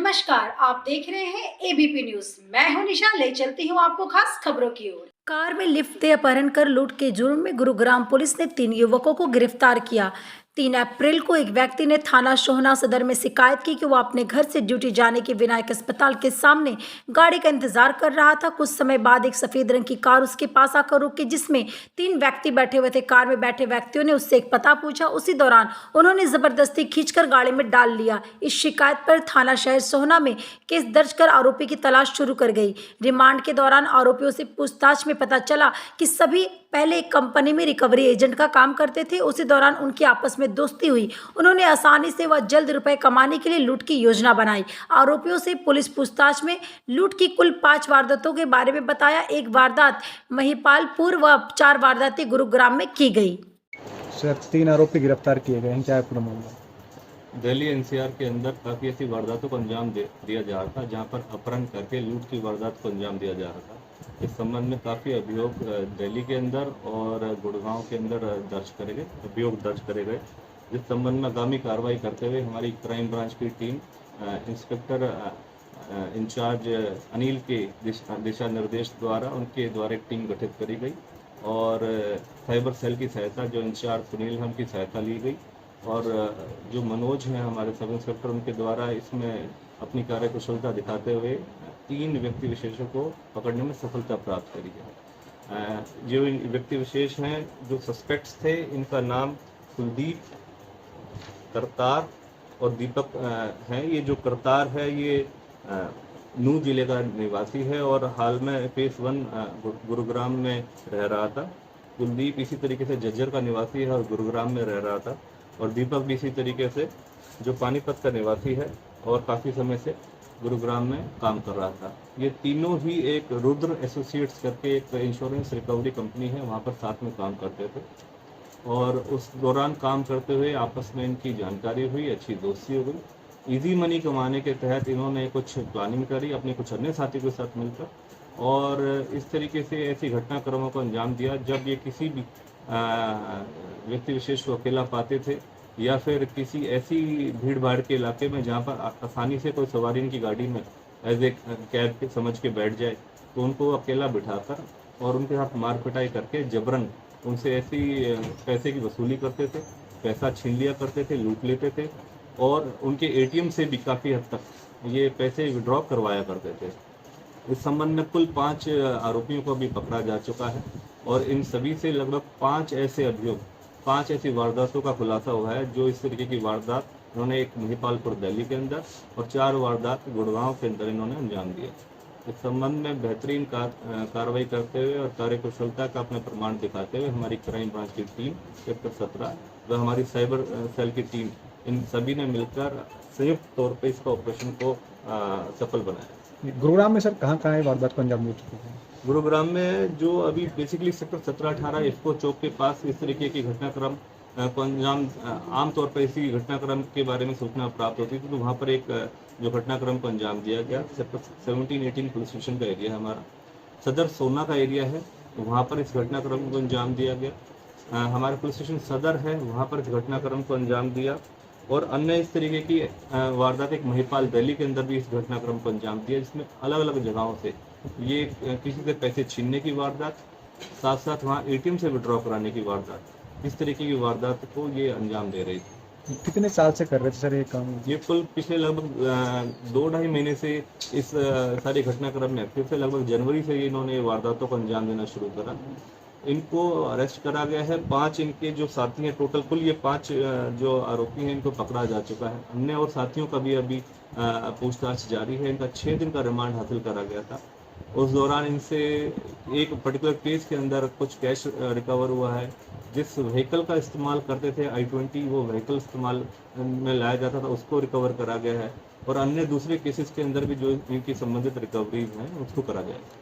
नमस्कार, आप देख रहे हैं एबीपी न्यूज। मैं हूं निशा, ले चलती हूं आपको खास खबरों की ओर। कार में लिफ्ट दे अपहरण कर लूट के जुर्म में गुरुग्राम पुलिस ने 3 युवकों को गिरफ्तार किया। 3 अप्रैल को एक व्यक्ति ने थाना सोहना सदर में शिकायत की कि वो अपने घर से ड्यूटी जाने के विनायक अस्पताल के सामने गाड़ी का इंतजार कर रहा था। कुछ समय बाद एक सफेद रंग की कार उसके पास आकर रुकी, जिसमें 3 व्यक्ति बैठे हुए थे। कार में बैठे व्यक्तियों ने उससे एक पता पूछा। उसी दौरान उन्होंने जबरदस्ती खींचकर गाड़ी में डाल लिया। इस शिकायत पर थाना शहर सोहना में केस दर्ज कर आरोपी की तलाश शुरू कर गई। रिमांड के दौरान आरोपियों से पूछताछ में पता चला कि सभी पहले एक कंपनी में रिकवरी एजेंट का काम करते थे। उसी दौरान उनकी आपस में दोस्ती हुई। उन्होंने आसानी से व जल्द रुपए कमाने के लिए लूट की योजना बनाई। आरोपियों से पुलिस पूछताछ में लूट की कुल 5 वारदातों के बारे में बताया। एक वारदात महिपालपुर व 4 वारदातें गुरुग्राम में की गई। सर 3 आरोपी गिरफ्तार किए गए हैं, क्या है पूरा मामला? दिल्ली एनसीआर के अंदर काफ़ी ऐसी वारदातों को अंजाम दिया जा रहा था, जहां पर अपहरण करके लूट की वारदात को अंजाम दिया जा रहा था। इस संबंध में काफ़ी अभियोग दिल्ली के अंदर और गुड़गांव के अंदर अभियोग दर्ज करे गए, जिस संबंध में आगामी कार्रवाई करते हुए हमारी क्राइम ब्रांच की टीम इंस्पेक्टर इंचार्ज अनिल के दिशा निर्देश द्वारा एक टीम गठित करी गई और साइबर सेल की सहायता, जो इंचार्ज सुनील है, उनकी सहायता ली गई और जो मनोज हैं हमारे सब इंस्पेक्टर, उनके द्वारा इसमें अपनी कार्यकुशलता दिखाते हुए 3 व्यक्ति विशेषों को पकड़ने में सफलता प्राप्त करी है। जो व्यक्ति विशेष हैं, जो सस्पेक्ट्स थे, इनका नाम कुलदीप, करतार और दीपक है। ये जो करतार है ये नूह जिले का निवासी है और हाल में फेस 1 गुरुग्राम में रह रहा था। कुलदीप इसी तरीके से जज्जर का निवासी है और गुरुग्राम में रह रहा था और दीपक भी इसी तरीके से जो पानीपत का निवासी है और काफ़ी समय से गुरुग्राम में काम कर रहा था। ये तीनों ही एक रुद्र एसोसिएट्स करके एक इंश्योरेंस रिकवरी कंपनी है, वहाँ पर साथ में काम करते थे और उस दौरान काम करते हुए आपस में इनकी जानकारी हुई, अच्छी दोस्ती हो गई। इजी मनी कमाने के तहत इन्होंने कुछ प्लानिंग करी अपने कुछ अन्य साथी के साथ मिलकर और इस तरीके से ऐसी घटनाक्रमों को अंजाम दिया जब ये किसी भी व्यक्ति विशेष को अकेला पाते थे या फिर किसी ऐसी भीड़ भाड़ के इलाके में जहाँ पर आसानी से कोई सवारी इनकी गाड़ी में एज ए कैब के समझ के बैठ जाए, तो उनको अकेला बिठाकर और उनके साथ मार पिटाई करके जबरन उनसे ऐसी पैसे की वसूली करते थे, पैसा छीन लिया करते थे, लूट लेते थे और उनके एटीएम से भी काफ़ी हद तक ये पैसे विड्रॉ करवाया करते थे। इस संबंध में कुल 5 आरोपियों को भी पकड़ा जा चुका है और इन सभी से लगभग 5 ऐसी वारदातों का खुलासा हुआ है, जो इस तरीके की वारदात इन्होंने एक महिपालपुर दिल्ली के अंदर और 4 वारदात गुड़गांव के अंदर इन्होंने अंजाम दिए। इस संबंध में बेहतरीन कार्रवाई करते हुए और कार्यकुशलता का अपने प्रमाण दिखाते हुए हमारी क्राइम ब्रांच की टीम सेक्टर 17 व हमारी साइबर सेल की टीम, इन सभी ने मिलकर संयुक्त तौर पर इसका ऑपरेशन को सफल बनाया। गुरुग्राम में सर कहाँ है वारदात को अंजाम दे चुके हैं? गुरुग्राम में जो अभी बेसिकली सेक्टर 17-18 इफ्को चौक के पास इस तरीके की घटनाक्रम को अंजाम, आमतौर पर इसी घटनाक्रम के बारे में सूचना प्राप्त होती थी, तो वहाँ पर एक जो घटनाक्रम को अंजाम दिया गया। सेक्टर 17-18 पुलिस स्टेशन का एरिया है हमारा, सदर सोना का एरिया है, वहाँ पर इस घटनाक्रम को अंजाम दिया गया। हमारा पुलिस स्टेशन सदर है, वहाँ पर इस घटनाक्रम को अंजाम दिया और अन्य इस तरीके की वारदात एक महिपाल दिल्ली के अंदर भी इस घटनाक्रम को अंजाम दिया, जिसमें अलग अलग जगहों से ये किसी से पैसे छीनने की वारदात, साथ साथ वहाँ एटीएम से विड्रॉ कराने की वारदात, इस तरीके की वारदात को ये अंजाम दे रही थी। कितने साल से कर रहे थे सर ये काम? ये कुल पिछले लगभग 2-2.5 महीने से इस सारी घटनाक्रम में फिर से लगभग जनवरी से इन्होंने वारदातों को अंजाम देना शुरू करा। इनको अरेस्ट करा गया है। 5 इनके जो साथी हैं, टोटल कुल ये 5 जो आरोपी हैं, इनको पकड़ा जा चुका है। अन्य और साथियों का भी अभी पूछताछ जारी है। इनका 6 दिन का रिमांड हासिल करा गया था। उस दौरान इनसे एक पर्टिकुलर केस के अंदर कुछ कैश रिकवर हुआ है। जिस व्हीकल का इस्तेमाल करते थे i20, वो व्हीकल इस्तेमाल में लाया जाता था, उसको रिकवर करा गया है और अन्य दूसरे केसेस के अंदर भी जो इनकी संबंधित रिकवरीज हैं उसको करा गया है।